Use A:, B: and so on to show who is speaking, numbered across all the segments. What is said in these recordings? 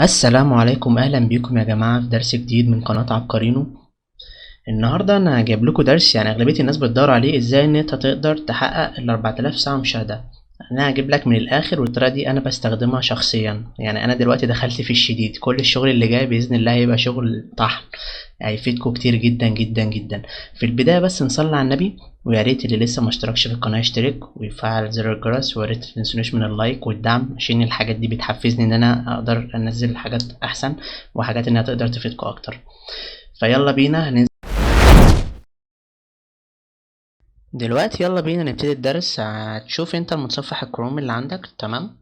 A: السلام عليكم، اهلا بيكم يا جماعه في درس جديد من قناه عبقرينو. النهارده انا جايب لكم درس، يعني اغلبيه الناس بتدور عليه، ازاي ان انت تقدر تحقق ال 4000 ساعه مشاهده. انا هجيب لك من الاخر، والطريقه دي انا بستخدمها شخصيا. يعني انا دلوقتي دخلت في الشديد، كل الشغل اللي جاي باذن الله هيبقى شغل طحن، هيفيدكم كتير جدا جدا جدا. في البدايه بس نصلي على النبي، ويا ريت اللي لسه ما اشتركش في القناه يشترك ويفعل زر الجرس، ويا ريت متنسونوش من اللايك والدعم، عشان الحاجات دي بتحفزني ان انا اقدر انزل حاجات احسن، وحاجات انها تقدر تفيدكم اكتر. فيلا بينا هننزل دلوقتي، يلا بينا نبتدي الدرس. هتشوف انت المتصفح الكروم اللي عندك، تمام؟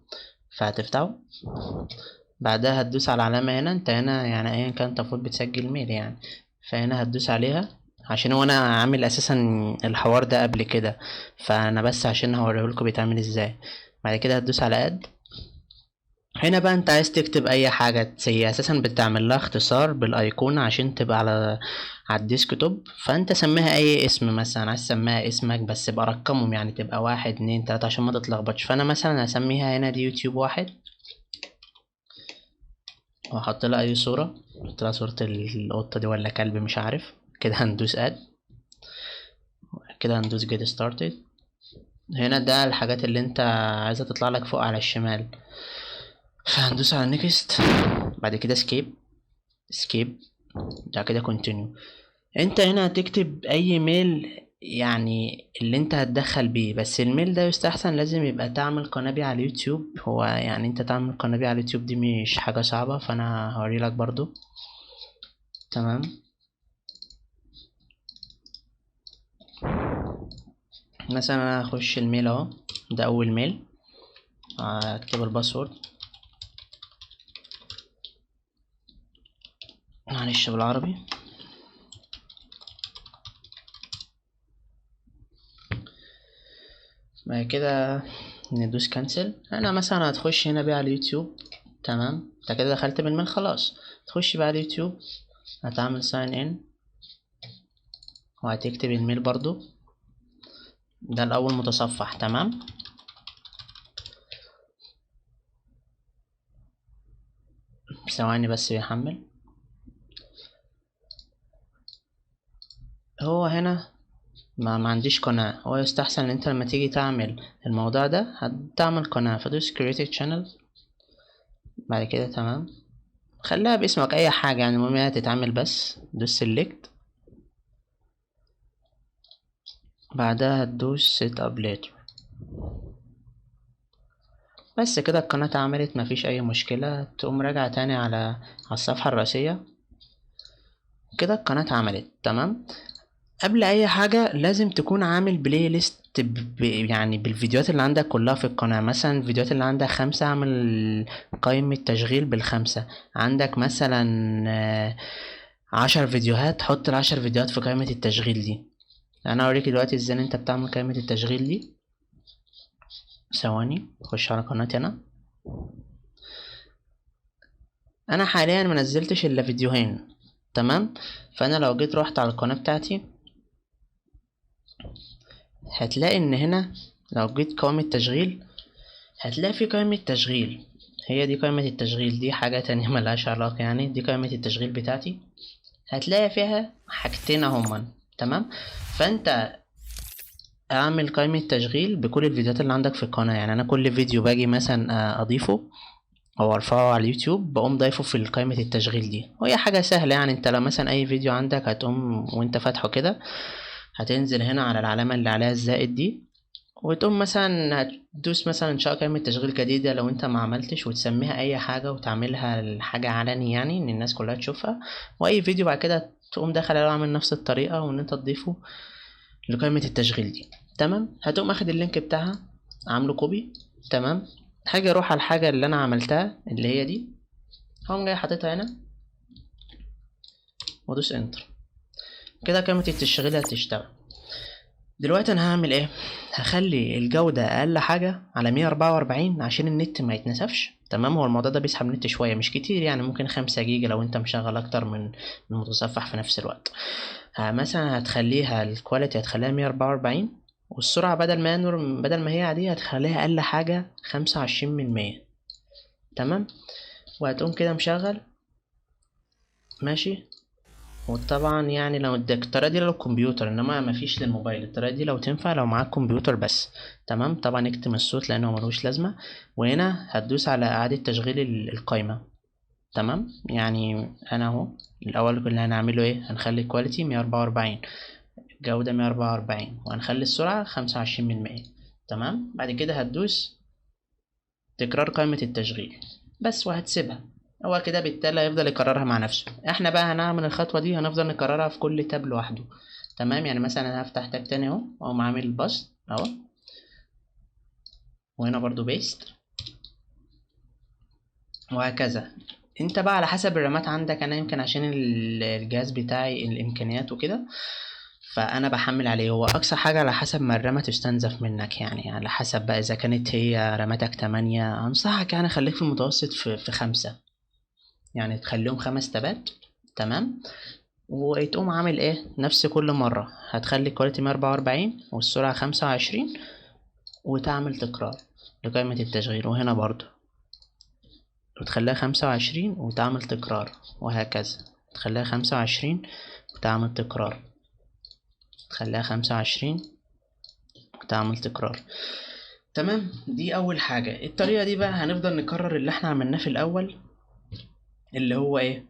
A: فهتفتحه، بعدها هتدوس على العلامة هنا. انت هنا يعني ايا كان انت المفروض بتسجل ميل يعني، فهنا هتدوس عليها، عشان هو انا عامل اساسا الحوار ده قبل كده، فانا بس عشان هوريهولكوا بيتعمل ازاي. بعد كده هتدوس على اد. هنا بقى انت عايز تكتب اي حاجة، هي اساسا بتعمل لها اختصار بالايقونة عشان تبقى على الديسكتوب. فانت سميها اي اسم، مثلا عايز تسميها اسمك بس يبقى رقمهم، يعني تبقى 1 2 3 عشان ما تتلخبطش. فانا مثلا هسميها هنا دي يوتيوب 1، واحط لها اي صورة، احط لها صورة القطة دي ولا كلب مش عارف. كده هندوس اد، كده هندوس جيت ستارتد. هنا ده الحاجات اللي انت عايزة تطلع لك فوق على الشمال، فهندوس على نيكست، بعد كده سكيب سكيب، بعد كده كونتينيو. انت هنا هتكتب اي ميل يعني اللي انت هتدخل بيه، بس الميل ده يستحسن لازم يبقى تعمل قناة بيه على اليوتيوب. هو يعني انت تعمل قناة بيه على اليوتيوب دي مش حاجة صعبة، فانا هوريلك برضو. تمام، مثلا انا هخش الميل اهو، ده اول ميل، هكتب الباسورد، معلش بالعربي. بعد كده ندوس كانسل. انا مثلا هتخش هنا بقى على اليوتيوب، تمام؟ انت كده دخلت بالميل خلاص، تخش بقى على اليوتيوب، هتعمل ساين ان، وهتكتب الميل برضو، ده الاول متصفح، تمام؟ ثواني بس بيحمل. هو هنا ما عنديش قناة، هو يستحسن ان انت لما تيجي تعمل الموضوع ده هتعمل قناة، فدوس create channel. بعد كده تمام، خليها باسمك اي حاجة، يعني المهم انها تتعمل، بس دوس select، بعدها تدوس set up later. بس كده القناة اتعملت، مفيش اي مشكلة. تقوم راجع تاني على الصفحة الرئيسية، كده القناة اتعملت، تمام؟ قبل اي حاجة لازم تكون عامل بلاي ليست يعني بالفيديوهات اللي عندك كلها في القناة. مثلا الفيديوهات اللي عندك 5، اعمل قائمة تشغيل بالخمسة. عندك مثلا 10 فيديوهات، حط ال10 فيديوهات في قائمة التشغيل دي. انا اوريك دلوقتي ازاي انت بتعمل قائمة التشغيل دي. ثواني، خش على قناتي انا حاليا منزلتش الا فيديوهين، تمام؟ فانا لو جيت روحت على القناة بتاعتي، هتلاقي ان هنا لو جيت قائمة تشغيل، هتلاقي في قائمة تشغيل. هي دي قائمة التشغيل، دي حاجة تانية ملهاش علاقة، يعني دي قائمة التشغيل بتاعتي. هتلاقي فيها حاجتين هما، تمام؟ فانت اعمل قائمة تشغيل بكل الفيديوهات اللي عندك في القناة. يعني انا كل فيديو باجي مثلا اضيفه او ارفعه على اليوتيوب، بقوم ضايفه في قائمة التشغيل دي. وهي حاجة سهلة، يعني انت لو مثلا اي فيديو عندك هتقوم وانت فاتحه كده، هتنزل هنا على العلامة اللي عليها الزائد دي، وتقوم مثلا هتدوس مثلا انشاء قائمة تشغيل جديدة لو انت ما عملتش، وتسميها اي حاجة، وتعملها الحاجة علني يعني ان الناس كلها تشوفها. واي فيديو بعد كده تقوم داخل عليه عامل نفس الطريقة، وان انت تضيفه لقائمة التشغيل دي، تمام؟ هتقوم اخد اللينك بتاعها، عامله كوبي، تمام؟ حاجة اروح على الحاجة اللي انا عملتها اللي هي دي، هقوم جاي حاططها هنا، وادوس انتر. كده قائمة التشغيل هتشتغل. دلوقتي انا هعمل ايه؟ هخلي الجودة اقل حاجة على 144 عشان النت ما يتنسفش، تمام؟ هو الموضوع ده بيسحب نت شوية، مش كتير يعني، ممكن 5 جيجا لو انت مشغل اكتر من متصفح في نفس الوقت. مثلا هتخليها الكواليتي هتخليها 144، والسرعة بدل ما هي عادية هتخليها اقل حاجة 25 من 100، تمام؟ وهتقوم كده مشغل ماشي. وطبعا يعني لو الطريقة دي للكمبيوتر، انما مفيش للموبايل. الطريقة دي لو تنفع لو معاك كمبيوتر بس. تمام. طبعا اكتم الصوت لانه ملوش لازمة. وهنا هتدوس على اعادة تشغيل القايمة. تمام. يعني انا اهو الاول كل اللي هنعمله ايه، هنخلي الكواليتي 144، جودة 144، وهنخلي السرعة 25%. تمام. بعد كده هتدوس تكرار قائمة التشغيل بس، وهتسيبها. هو كده بالتالي هيفضل يكررها مع نفسه. احنا بقى هنعمل الخطوة دي هنفضل نكررها في كل تاب لوحده. تمام. يعني مثلا انا هفتح تاب تاني اهو، اقوم عامل باست اهو، وهنا برضو بيست، وهكذا. انت بقى على حسب الرامات عندك. انا يمكن عشان الجهاز بتاعي الامكانيات وكده، فانا بحمل عليه. هو اقصى حاجه على حسب ما الرامه تستنزف منك، يعني على حسب بقى. اذا كانت هي راماتك 8 انصحك يعني خليك في المتوسط في 5، يعني تخليهم 5 تابات. تمام. وتقوم عامل ايه نفس كل مره، هتخلي الكواليتي 144 والسرعه 25، وتعمل تكرار لقائمه التشغيل. وهنا برضو وتخليها 25 وتعمل تكرار، وهكذا. تخليها 25 وتعمل تكرار، تخليها 25 وتعمل تكرار. تمام. دي اول حاجة. الطريقة دي بقى هنفضل نكرر اللي احنا عملناه في الاول، اللي هو ايه،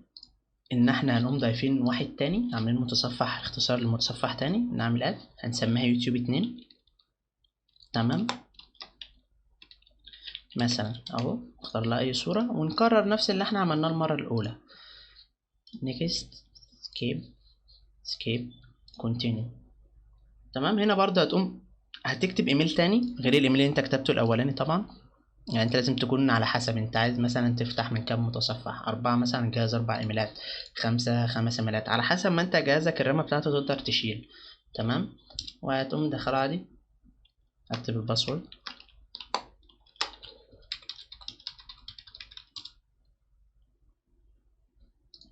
A: ان احنا هنقوم ضايفين واحد تاني، عاملين متصفح اختصار لمتصفح تاني، نعمل اد هنسميها يوتيوب 2. تمام. مثلا اهو اختار لها اي صورة، ونكرر نفس اللي احنا عملناه المرة الاولى. نيكست، سكيب، سكيب، كونتينيو. تمام. هنا برضه هتكتب ايميل تاني غير الايميل اللي انت كتبته الاولاني طبعا. يعني انت لازم تكون على حسب انت عايز مثلا تفتح من كام متصفح. 4 مثلا جهاز 4 ايميلات، 5 5 ايميلات، على حسب ما انت جهازك الرامة بتاعته تقدر تشيل. تمام. وهتقوم داخل عادي، اكتب الباسورد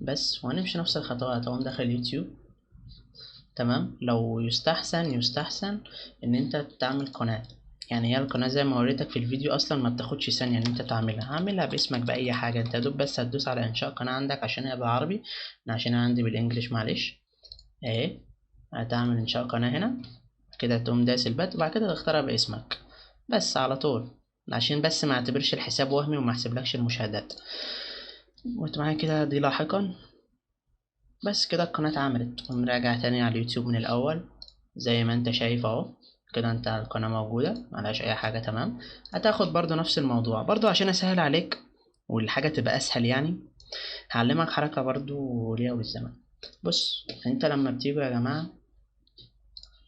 A: بس، وهنمشي نفس الخطوات. هتقوم داخل يوتيوب. تمام. لو يستحسن ان انت تعمل قناة. يعني هي القناة زي ما وريتك في الفيديو اصلا ما بتاخدش ثانية ان انت تعملها. اعملها باسمك باي حاجة. انت دوب بس هتدوس على انشاء قناة عندك عشان هي بالعربي، عشان انا عندي بالانجليش معلش. اهي هتعمل انشاء قناة هنا كده، تقوم داس البات وبعد كده تختارها باسمك بس على طول، عشان بس ما اعتبرش الحساب وهمي وما احسبلكش المشاهدات. وانت معايا كده دي لاحقا. بس كده القناة اتعملت. تقوم راجع تاني على اليوتيوب من الأول زي ما انت شايف اهو. كده انت القناة موجودة ملهاش أي حاجة. تمام. هتاخد برضو نفس الموضوع برضو عشان أسهل عليك والحاجة تبقى أسهل يعني. هعلمك حركة برضو ليها والزمن. بص انت لما بتيجوا يا جماعة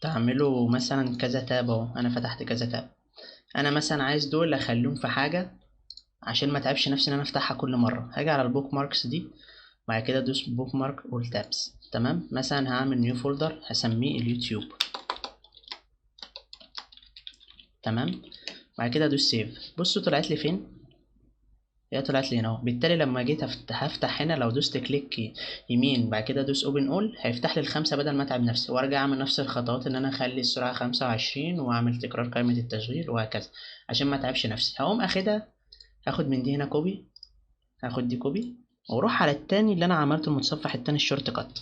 A: تعملوا مثلا كذا تاب اهو، أنا فتحت كذا تاب. أنا مثلا عايز دول أخليهم في حاجة عشان ما تعبش نفسي ان انا افتحها كل مره. هاجي على البوك ماركس دي، بعد كده ادوس بوك مارك اول تابس. تمام. مثلا هعمل نيو فولدر هسميه اليوتيوب. تمام. بعد كده ادوس سيف. بصوا طلعت لي فين، هي طلعت لي هنا اهو. بالتالي لما جيت هفتح هنا، لو دوست كليك يمين بعد كده ادوس اوبن اول، هيفتح لي الخمسه بدل ما اتعب نفسي وارجع اعمل نفس الخطوات ان انا اخلي السرعه 25 واعمل تكرار قائمه التشغيل وهكذا عشان ما اتعبش نفسي. هقوم اخدها، هاخد من دي هنا كوبي، هاخد دي كوبي، واروح على التاني اللي انا عملته المتصفح التاني الشورت كات،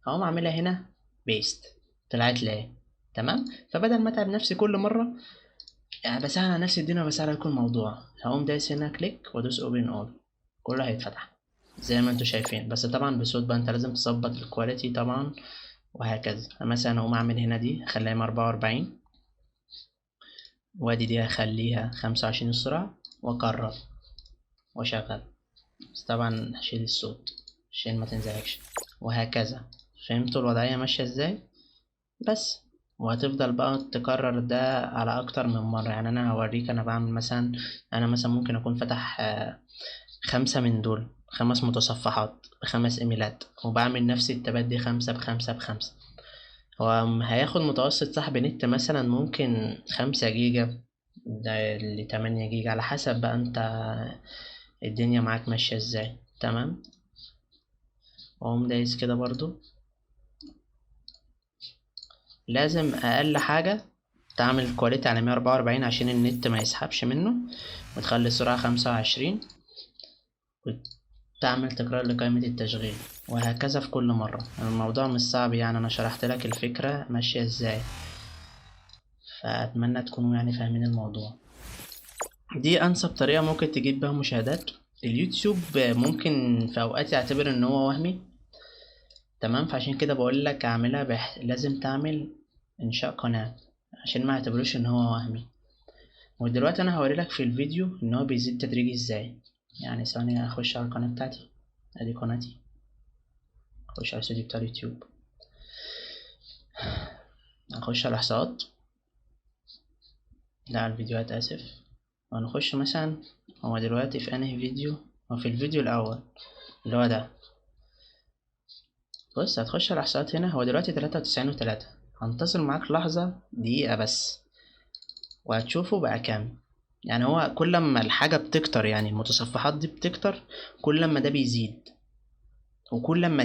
A: هقوم اعملها هنا بيست. طلعت لي اهي. تمام. فبدل ما اتعب نفسي كل مره، يعني بسهل على نفسي الدنيا وبسهل عليكم الموضوع. هقوم دايس هنا كليك وادوس اوبن اول، كله هيتفتح زي ما انتوا شايفين. بس طبعا بصوت بقى، انت لازم تظبط الكواليتي طبعا وهكذا. مثلا اقوم اعمل هنا دي اخليها 44، وادي دي هخليها 25 السرعه، واكرر واشغل. بس طبعا هشيل الصوت عشان ما تنزعجش، وهكذا. فهمتوا الوضعية ماشية ازاي؟ بس. وهتفضل بقى تكرر ده على اكتر من مرة. يعني انا هوريك انا بعمل مثلا، انا مثلا ممكن اكون فتح 5 من دول، 5 متصفحات ب5 ايميلات، وبعمل نفس التبات دي 5 ب5 ب5. هو هياخد متوسط سحب نت مثلا ممكن 5 جيجا ده ل8 جيجا، على حسب بقى انت الدنيا معاك ماشية ازاي. تمام. واقوم دايس كده برضو. لازم اقل حاجة تعمل كواليتي على 144 عشان النت ما يسحبش منه، وتخلي السرعة 25. وتعمل تكرار لقائمة التشغيل، وهكذا في كل مرة. الموضوع مش صعب يعني، أنا شرحت لك الفكرة ماشية ازاي، فأتمنى تكونوا يعني فاهمين الموضوع. دي أنسب طريقة ممكن تجيب بيها مشاهدات. اليوتيوب ممكن في أوقات يعتبر إن هو وهمي، تمام، فعشان كده بقولك اعملها لازم تعمل إنشاء قناة عشان ما اعتبروش إن هو وهمي. ودلوقتي أنا هوريلك في الفيديو إن هو بيزيد تدريجي ازاي. يعني ثانية أخش على القناة بتاعتي، أدي قناتي، أخش على الاستوديو بتاع اليوتيوب، أخش على الإحصاءات، لا على الفيديوهات آسف، ونخش مثلا. هو دلوقتي في أنهي فيديو؟ هو في الفيديو الأول اللي هو ده. بص هتخش على الإحصاءات هنا، هو دلوقتي 93.3. هنتظر معاك لحظة دقيقة بس وهتشوفه بقى كام. يعني هو كل ما الحاجة بتكتر، يعني المتصفحات دي بتكتر، كل ما ده بيزيد. وكل ما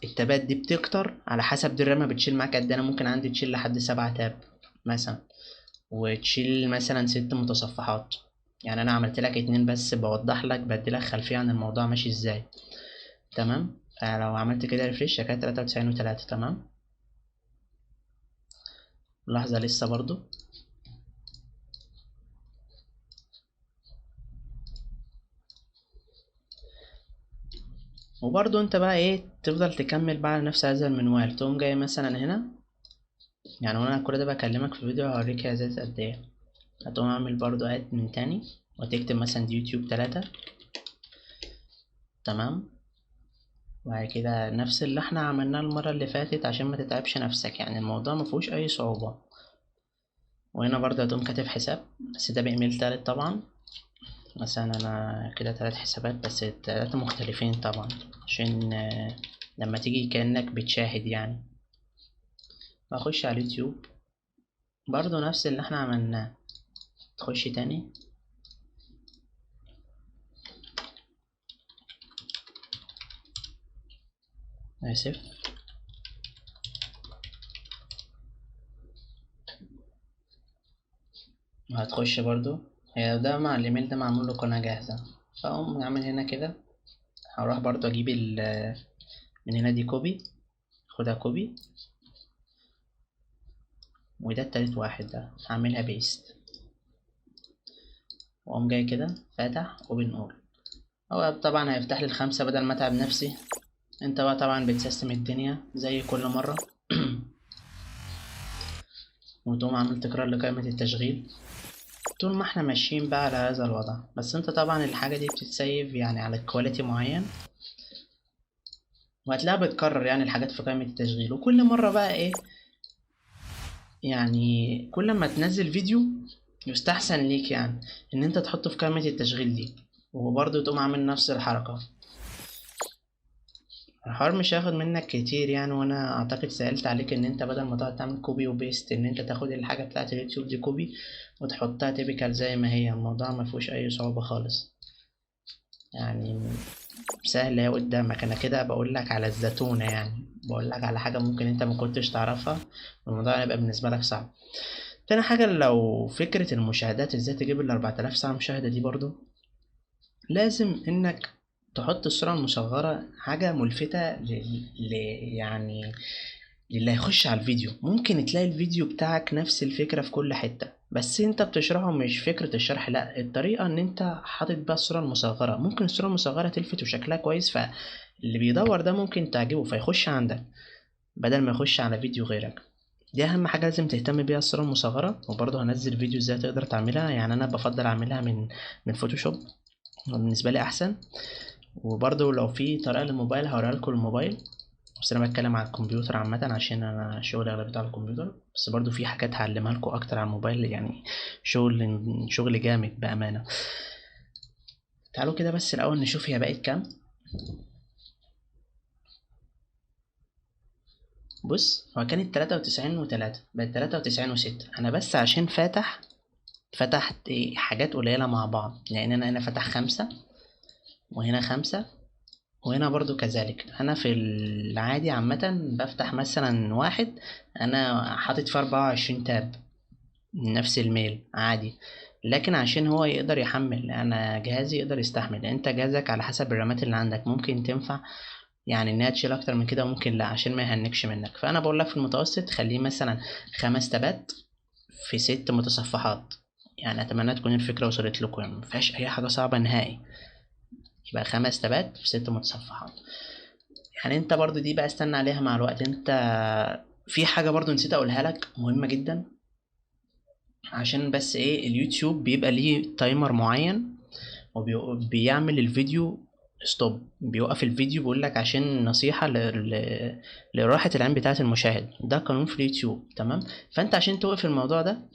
A: التابات دي بتكتر على حسب دي الرامة بتشيل معاك قد إيه. أنا ممكن عندي تشيل لحد 7 تاب مثلا، وتشيل مثلا 6 متصفحات. يعني أنا عملت لك 2 بس بوضح لك، بديلك خلفية عن الموضوع ماشي ازاي، تمام. فلو عملت كده ريفريش كانت 93.3، تمام. لحظة لسه برضو. وبرضو انت بقى ايه، تفضل تكمل بقى على نفس هذا المنوال. تقوم جاي مثلا هنا، يعني وانا كل ده بكلمك في فيديو هوريك هي زادت قد ايه. هتقوم اعمل برضو اد من تاني، وتكتب مثلا دي يوتيوب 3، تمام. وبعد كده نفس اللي احنا عملناه المرة اللي فاتت عشان ما تتعبش نفسك، يعني الموضوع مفهوش اي صعوبة. وهنا برضو هتقوم كاتب حساب، بس ده بايميل تالت طبعا. مثلا انا كده 3 حسابات بس 3 مختلفين طبعا، عشان لما تيجي كأنك بتشاهد يعني. بخش على اليوتيوب برضو نفس اللي احنا عملناه، تخش تاني، اسف، وهتخش برضو. هي ده مع الايميل ده معمول له قناة جاهزة، فاقوم عامل هنا كده. هروح برضو اجيب من هنا دي كوبي، خدها كوبي، وده التالت واحد ده هعملها بيست، واقوم جاي كده فاتح اوبن اول. هو طبعا هيفتح لي ال5 بدل ما اتعب نفسي. انت بقى طبعا بتسيستم الدنيا زي كل مرة. وتقوم عامل تكرار لقائمة التشغيل طول ما احنا ماشيين بقى على هذا الوضع. بس انت طبعا الحاجة دي بتتسيف يعني على كواليتي معين، وهتلاقيها بتكرر يعني الحاجات في قائمة التشغيل. وكل مرة بقى ايه، يعني كل ما تنزل فيديو يستحسن ليك يعني ان انت تحطه في قائمة التشغيل دي، وبرضه تقوم عامل نفس الحركة. الحوار مش هياخد منك كتير يعني، وانا اعتقد سألت عليك ان انت بدل ما تقعد تعمل كوبي وبيست، ان انت تاخد الحاجة بتاعة اليوتيوب دي كوبي وتحطها تيبيكال زي ما هي. الموضوع ما فيهوش اي صعوبة خالص يعني، سهل. هي قدامك، انا كده بقول لك على الزتونة، يعني بقول لك على حاجة ممكن انت ما كنتش تعرفها، والموضوع هيبقى بالنسبة لك صعب. تاني حاجة، لو فكرة المشاهدات ازاي تجيب ال4000 ساعة مشاهدة دي، برضو لازم انك تحط الصورة المصغرة حاجة ملفتة يعني للي هيخش على الفيديو. ممكن تلاقي الفيديو بتاعك نفس الفكرة في كل حتة، بس انت بتشرحه مش فكرة الشرح، لا الطريقة ان انت حاطط بقى الصورة المصغرة. ممكن الصورة المصغرة تلفت وشكلها كويس، فاللي بيدور ده ممكن تعجبه فيخش عندك بدل ما يخش على فيديو غيرك. دي اهم حاجة لازم تهتم بيها، الصورة المصغرة. وبرضه هنزل فيديو ازاي تقدر تعملها، يعني انا بفضل اعملها من فوتوشوب، بالنسبة لي احسن. وبرضه لو في طريقة للموبايل هوريها لكم الموبايل، بس انا بتكلم على الكمبيوتر عامة عشان انا شغلي اغلبيته على الكمبيوتر. بس برضو في حاجات هعلمها لكم اكتر على الموبايل، يعني شغل جامد بأمانة. تعالوا كده بس الاول نشوف هي بقت كام. بص هو كانت 93.3 بقت 93.6. انا بس عشان فتحت حاجات قليلة مع بعض، لان انا هنا فتح 5، وهنا 5، وهنا برضو كذلك. انا في العادي عامة بفتح مثلا 1، انا حاطط فيه 24 تاب، نفس الميل عادي. لكن عشان هو يقدر يحمل، انا جهازي يقدر يستحمل، انت جهازك على حسب الرامات اللي عندك ممكن تنفع يعني انها تشيل اكتر من كده وممكن لا، عشان ما يهنكش منك. فانا بقول لك في المتوسط خليه مثلا 5 تبات في 6 متصفحات. يعني اتمنى تكون الفكره وصلت لكم، يعني مفيهاش اي حاجه صعبه نهائي. يبقى 5 تبات في 6 متصفحات. يعني انت برضو دي بقى استنى عليها مع الوقت. انت في حاجه برضو نسيت اقولها لك مهمه جدا، عشان بس ايه، اليوتيوب بيبقى ليه تايمر معين وبيعمل الفيديو ستوب، بيوقف الفيديو، بيقول لك عشان نصيحة لراحة العين بتاعة المشاهد. ده قانون في اليوتيوب، تمام؟ فانت عشان توقف الموضوع ده،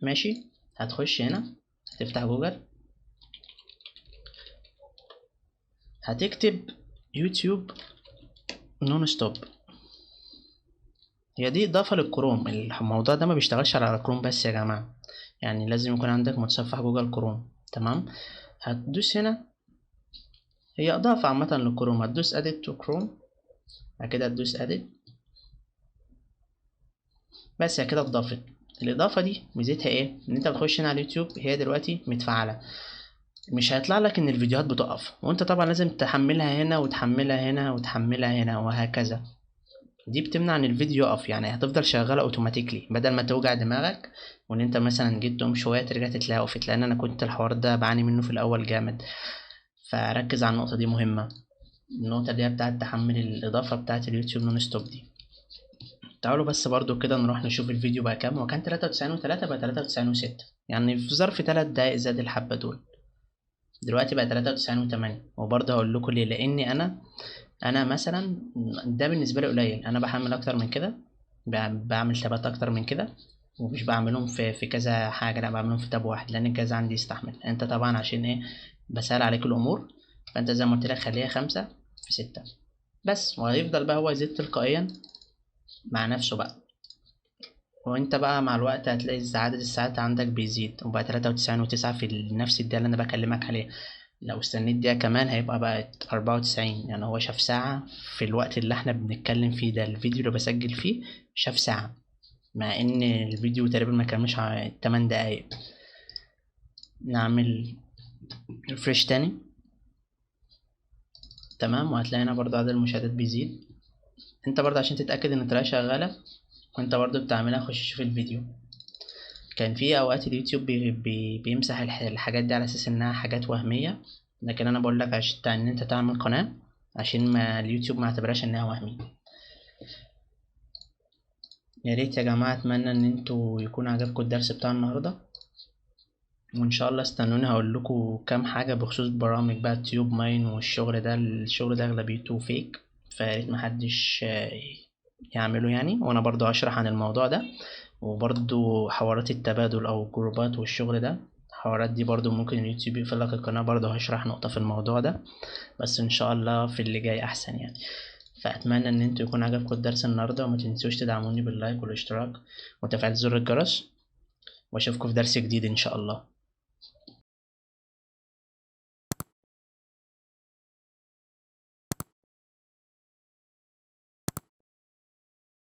A: ماشي، هتخش هنا، هتفتح جوجل، هتكتب يوتيوب نون ستوب. هي دي اضافة للكروم، الموضوع ده ما بيشتغلش على كروم بس يا جماعة، يعني لازم يكون عندك متصفح جوجل كروم، تمام؟ هتدوس هنا، هي اضافة عامة للكروم، هتدوس edit to chrome، بعد كده هتدوس edit، بس هي كده اتضافت. الاضافه دي ميزتها ايه؟ ان انت بتخش هنا على اليوتيوب هي دلوقتي متفعله، مش هيطلع لك ان الفيديوهات بتقف، وانت طبعا لازم تحملها هنا وتحملها هنا وتحملها هنا وهكذا. دي بتمنع ان الفيديو يقف، يعني هتفضل شغاله اوتوماتيكلي بدل ما توجع دماغك وان انت مثلا جيت تقوم شويه ترجع تلاقيها وقفت، لان انا كنت الحوار ده بعاني منه في الاول جامد. فركز على النقطه دي مهمه، النقطه اللي هي بتاعه تحمل الاضافه بتاعه اليوتيوب نون ستوب دي. تعالوا بس برضو كده نروح نشوف الفيديو بقى كام. هو كان 93 و3 بقى 93 و6، يعني في ظرف 3 دقايق زاد الحبة دول. دلوقتي بقى 93 و8. وبرضه هقول لكم ليه، لأني أنا مثلا ده بالنسبة لي قليل، أنا بحمل أكتر من كده، بعمل تابات أكتر من كده، ومش بعملهم في كذا حاجة، لا بعملهم في تاب واحد لأن الجهاز عندي يستحمل. أنت طبعا عشان إيه، بسهل عليك الأمور، فأنت زي ما قلت لك خليها 5 في 6 بس، وهيفضل بقى هو يزيد تلقائيا مع نفسه بقى. وانت بقى مع الوقت هتلاقي عدد الساعات عندك بيزيد، وبقى 93 و9 في نفس الدقيقة اللي انا بكلمك عليها. لو استنيت دقيقة كمان هيبقى بقت 94، يعني هو شاف ساعة في الوقت اللي احنا بنتكلم فيه ده، الفيديو اللي بسجل فيه شاف ساعة، مع ان الفيديو تقريبا ما كملش 8 دقايق. نعمل ريفريش تاني، تمام، وهتلاقي هنا برضه عدد المشاهدات بيزيد. انت برضه عشان تتأكد ان الطريقة شغالة وانت برضه بتعملها، خش شوف الفيديو. كان في اوقات اليوتيوب بيمسح الحاجات دي على اساس انها حاجات وهمية، لكن انا بقول لك عشان ان انت تعمل قناة عشان ما اليوتيوب ما اعتبرهاش انها وهمي. يا ريت يا جماعة، اتمنى ان انتوا يكون عجبكم الدرس بتاع النهاردة، وان شاء الله استنوني هقول لكم كام حاجة بخصوص برامج بقى تيوب ماين والشغل ده. الشغل ده اغلبيته فيك، فياريت محدش يعمله يعني، وانا برضو هشرح عن الموضوع ده. وبرضو حوارات التبادل او الجروبات والشغل ده، الحوارات دي برضو ممكن اليوتيوب يقفل لك القناة، برضو هشرح نقطة في الموضوع ده، بس ان شاء الله في اللي جاي احسن يعني. فاتمنى ان انتوا يكون عجبكم الدرس النهارده، وما تنسوش تدعموني باللايك والاشتراك وتفعيل زر الجرس، واشوفكم في درس جديد ان شاء الله.